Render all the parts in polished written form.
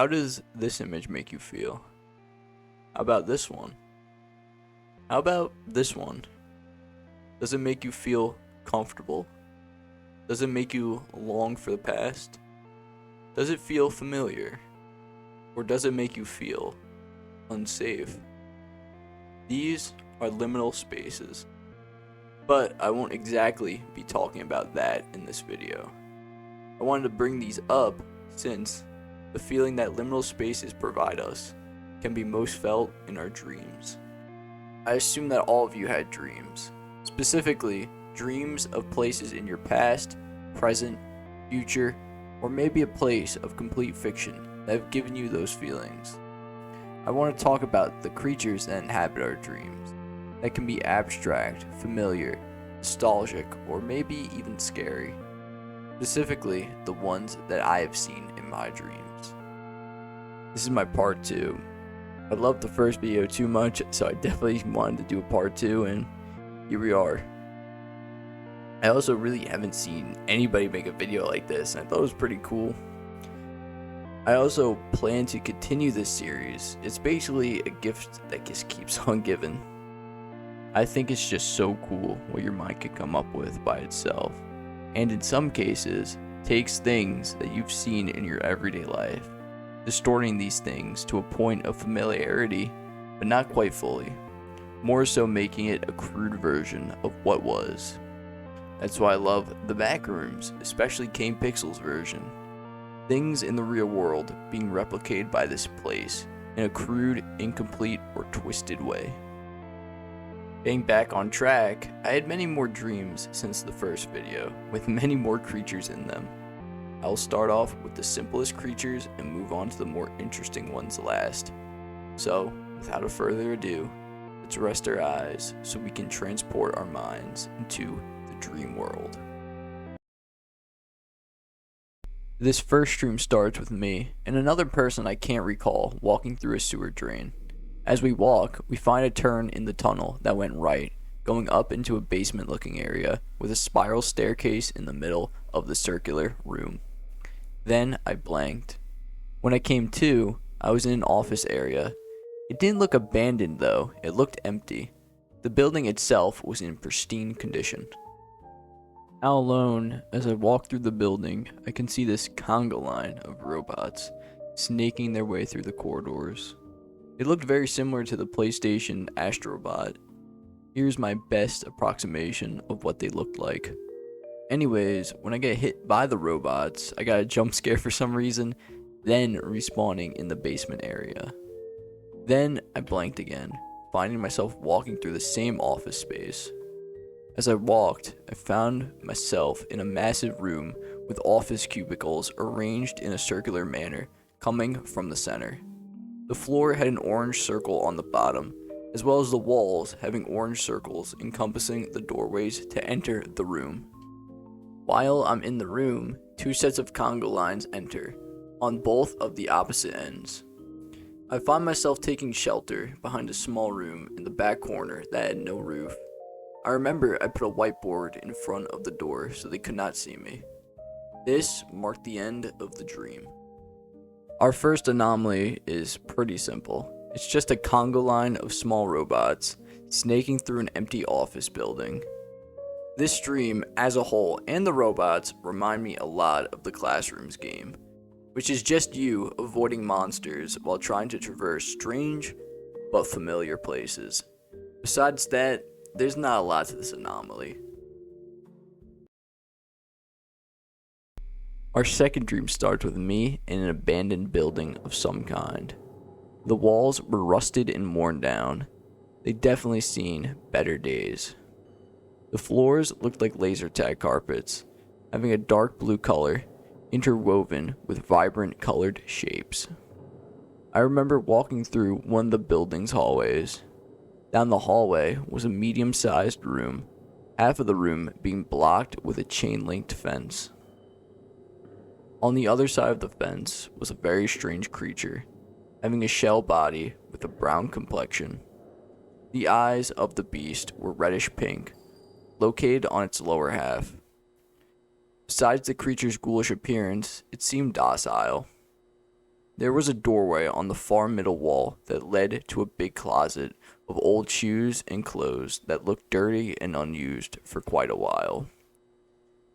How does this image make you feel? How about this one? How about this one? Does it make you feel comfortable? Does it make you long for the past? Does it feel familiar? Or does it make you feel unsafe? These are liminal spaces. But I won't exactly be talking about that in this video. I wanted to bring these up since the feeling that liminal spaces provide us can be most felt in our dreams. I assume that all of you had dreams, specifically dreams of places in your past, present, future, or maybe a place of complete fiction that have given you those feelings. I want to talk about the creatures that inhabit our dreams, that can be abstract, familiar, nostalgic, or maybe even scary. Specifically, the ones that I have seen in my dreams. This is my part 2. I loved the first video too much, so I definitely wanted to do a part 2, and here we are. I also really haven't seen anybody make a video like this, and I thought it was pretty cool. I also plan to continue this series. It's basically a gift that just keeps on giving. I think it's just so cool what your mind can come up with by itself, and in some cases, takes things that you've seen in your everyday life, distorting these things to a point of familiarity, but not quite fully, more so making it a crude version of what was. That's why I love the backrooms, especially Pexels version. Things in the real world being replicated by this place in a crude, incomplete, or twisted way. Getting back on track, I had many more dreams since the first video, with many more creatures in them. I'll start off with the simplest creatures and move on to the more interesting ones last. So, without a further ado, let's rest our eyes so we can transport our minds into the dream world. This first dream starts with me and another person I can't recall walking through a sewer drain. As we walk, we find a turn in the tunnel that went right, going up into a basement-looking area with a spiral staircase in the middle of the circular room. Then I blanked. When I came to, I was in an office area. It didn't look abandoned though, it looked empty. The building itself was in pristine condition. Now alone, as I walk through the building, I can see this conga line of robots snaking their way through the corridors. It looked very similar to the PlayStation Astrobot. Here's my best approximation of what they looked like. Anyways, when I get hit by the robots, I got a jump scare for some reason, then respawning in the basement area. Then I blanked again, finding myself walking through the same office space. As I walked, I found myself in a massive room with office cubicles arranged in a circular manner, coming from the center. The floor had an orange circle on the bottom, as well as the walls having orange circles encompassing the doorways to enter the room. While I'm in the room, 2 sets of conga lines enter, on both of the opposite ends. I find myself taking shelter behind a small room in the back corner that had no roof. I remember I put a whiteboard in front of the door so they could not see me. This marked the end of the dream. Our first anomaly is pretty simple. It's just a conga line of small robots snaking through an empty office building. This dream, as a whole, and the robots remind me a lot of the Classrooms game, which is just you avoiding monsters while trying to traverse strange but familiar places. Besides that, there's not a lot to this anomaly. Our second dream starts with me in an abandoned building of some kind. The walls were rusted and worn down. They'd definitely seen better days. The floors looked like laser tag carpets, having a dark blue color, interwoven with vibrant colored shapes. I remember walking through one of the building's hallways. Down the hallway was a medium-sized room, half of the room being blocked with a chain-linked fence. On the other side of the fence was a very strange creature, having a shell body with a brown complexion. The eyes of the beast were reddish pink, located on its lower half. Besides the creature's ghoulish appearance, it seemed docile. There was a doorway on the far middle wall that led to a big closet of old shoes and clothes that looked dirty and unused for quite a while.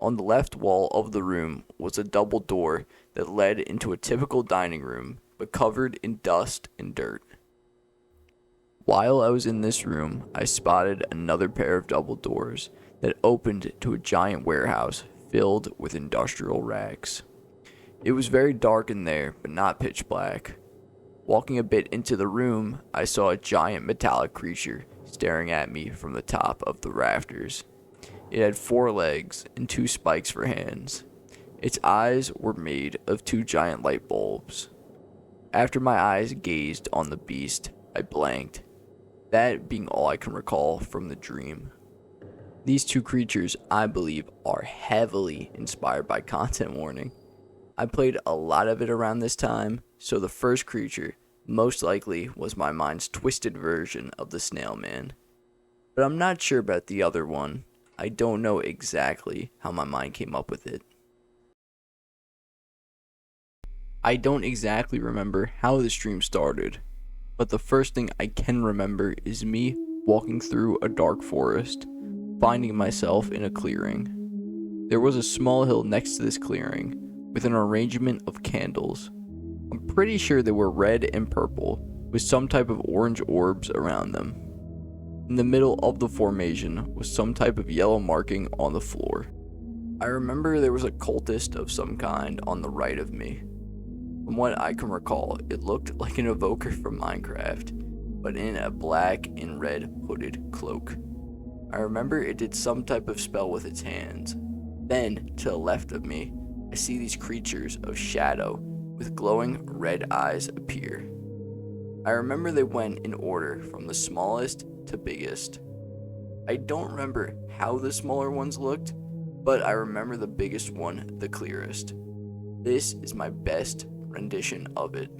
On the left wall of the room was a double door that led into a typical dining room, but covered in dust and dirt. While I was in this room, I spotted another pair of double doors that opened to a giant warehouse filled with industrial racks. It was very dark in there, but not pitch black. Walking a bit into the room, I saw a giant metallic creature staring at me from the top of the rafters. It had 4 legs and 2 spikes for hands. Its eyes were made of 2 giant light bulbs. After my eyes gazed on the beast, I blanked, that being all I can recall from the dream. These 2 creatures, I believe, are heavily inspired by content warning. I played a lot of it around this time, so the first creature most likely was my mind's twisted version of the snail man. But I'm not sure about the other one. I don't know exactly how my mind came up with it. I don't exactly remember how the stream started, but the first thing I can remember is me walking through a dark forest, finding myself in a clearing. There was a small hill next to this clearing, with an arrangement of candles. I'm pretty sure they were red and purple, with some type of orange orbs around them. In the middle of the formation was some type of yellow marking on the floor. I remember there was a cultist of some kind on the right of me. From what I can recall, it looked like an evoker from Minecraft, but in a black and red hooded cloak. I remember it did some type of spell with its hands. Then, to the left of me, I see these creatures of shadow with glowing red eyes appear. I remember they went in order from the smallest to biggest. I don't remember how the smaller ones looked, but I remember the biggest one the clearest. This is my best rendition of it.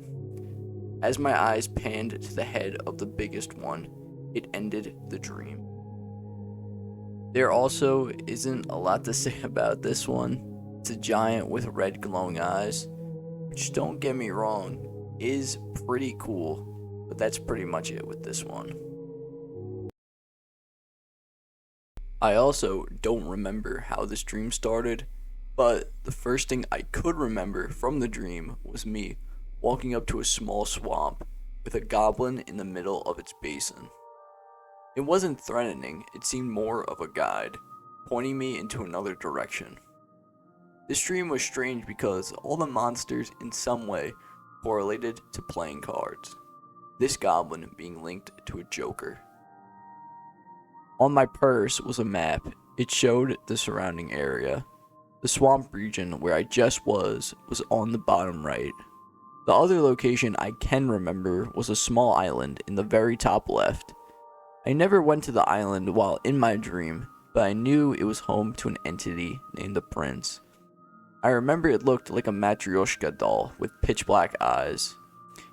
As my eyes panned to the head of the biggest one, it ended the dream. There also isn't a lot to say about this one. It's a giant with red glowing eyes, which, don't get me wrong, is pretty cool, but that's pretty much it with this one. I also don't remember how this dream started, but the first thing I could remember from the dream was me walking up to a small swamp with a goblin in the middle of its basin. It wasn't threatening, it seemed more of a guide, pointing me into another direction. This dream was strange because all the monsters in some way correlated to playing cards, this goblin being linked to a joker. On my purse was a map. It showed the surrounding area. The swamp region where I just was on the bottom right. The other location I can remember was a small island in the very top left. I never went to the island while in my dream, but I knew it was home to an entity named the Prince. I remember it looked like a Matryoshka doll with pitch black eyes.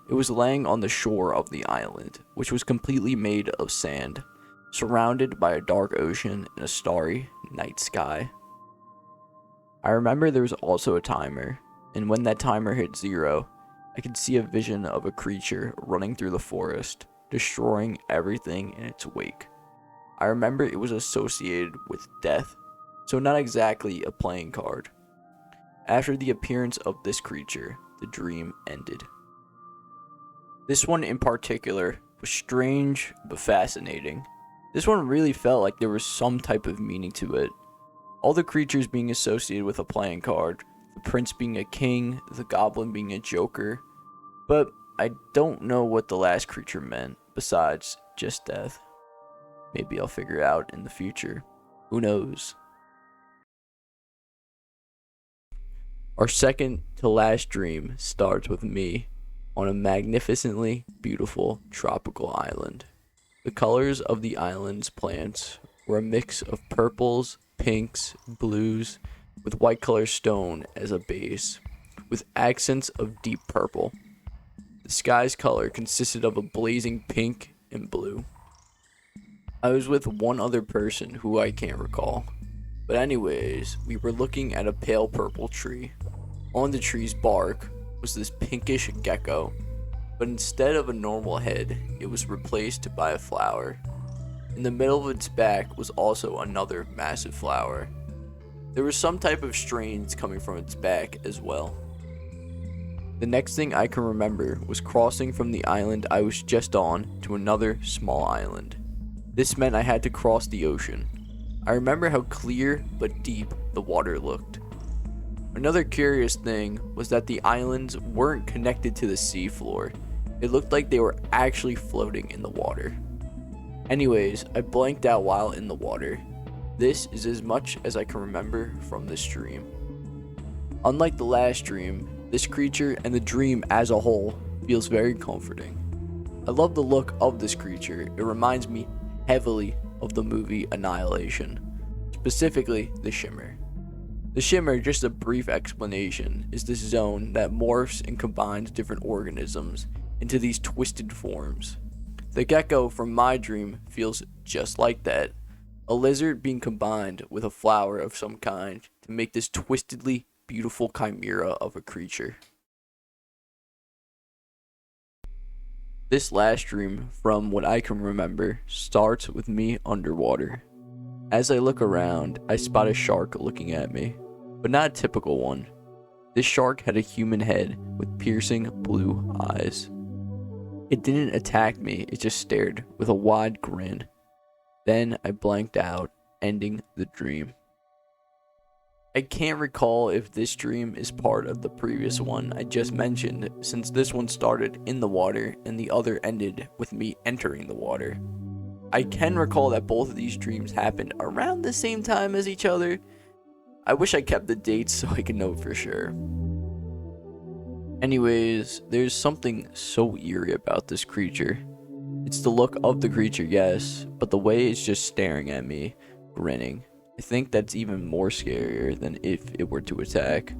It was laying on the shore of the island, which was completely made of sand, surrounded by a dark ocean and a starry night sky. I remember there was also a timer, and when that timer hit 0, I could see a vision of a creature running through the forest, destroying everything in its wake. I remember it was associated with death, so not exactly a playing card. After the appearance of this creature, the dream ended. This one in particular was strange but fascinating. This one really felt like there was some type of meaning to it. All the creatures being associated with a playing card, the prince being a king, the goblin being a joker, but I don't know what the last creature meant besides just death. Maybe I'll figure it out in the future. Who knows? Our second to last dream starts with me on a magnificently beautiful tropical island. The colors of the island's plants were a mix of purples, pinks, blues, with white color stone as a base, with accents of deep purple. The sky's color consisted of a blazing pink and blue. I was with one other person who I can't recall. But anyways, we were looking at a pale purple tree. On the tree's bark was this pinkish gecko, but instead of a normal head, it was replaced by a flower. In the middle of its back was also another massive flower. There was some type of strains coming from its back as well. The next thing I can remember was crossing from the island I was just on to another small island. This meant I had to cross the ocean. I remember how clear but deep the water looked. Another curious thing was that the islands weren't connected to the seafloor. It looked like they were actually floating in the water. Anyways, I blanked out while in the water. This is as much as I can remember from this dream. Unlike the last dream, this creature and the dream as a whole feels very comforting. I love the look of this creature. It reminds me heavily of the movie Annihilation, specifically the shimmer. The shimmer, just a brief explanation, is this zone that morphs and combines different organisms into these twisted forms. The gecko from my dream feels just like that, a lizard being combined with a flower of some kind to make this twistedly beautiful chimera of a creature. This last dream, from what I can remember, starts with me underwater. As I look around, I spot a shark looking at me, but not a typical one. This shark had a human head with piercing blue eyes. It didn't attack me, it just stared with a wide grin. Then I blanked out, ending the dream. I can't recall if this dream is part of the previous one I just mentioned, since this one started in the water and the other ended with me entering the water. I can recall that both of these dreams happened around the same time as each other. I wish I kept the dates so I could know for sure. Anyways, there's something so eerie about this creature. It's the look of the creature, yes, but the way it's just staring at me, grinning. I think that's even more scarier than if it were to attack.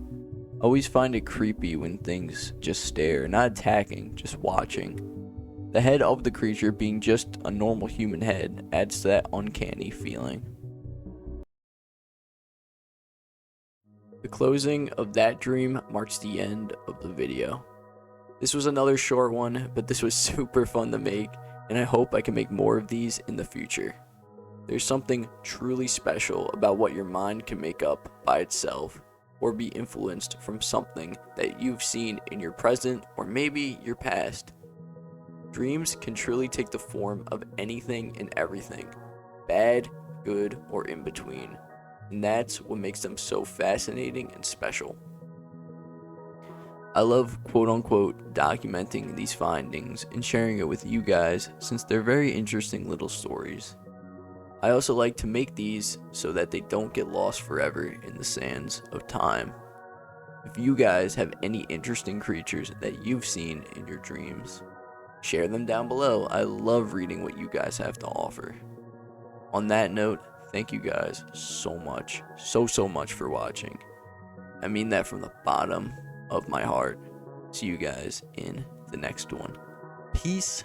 I always find it creepy when things just stare, not attacking, just watching. The head of the creature being just a normal human head adds to that uncanny feeling. The closing of that dream marks the end of the video. This was another short one, but this was super fun to make, and I hope I can make more of these in the future. There's something truly special about what your mind can make up by itself, or be influenced from something that you've seen in your present or maybe your past. Dreams can truly take the form of anything and everything, bad, good, or in between, and that's what makes them so fascinating and special. I love quote-unquote documenting these findings and sharing it with you guys since they're very interesting little stories. I also like to make these so that they don't get lost forever in the sands of time. If you guys have any interesting creatures that you've seen in your dreams, share them down below. I love reading what you guys have to offer. On that note, thank you guys so much, so much for watching. I mean that from the bottom of my heart. See you guys in the next one. Peace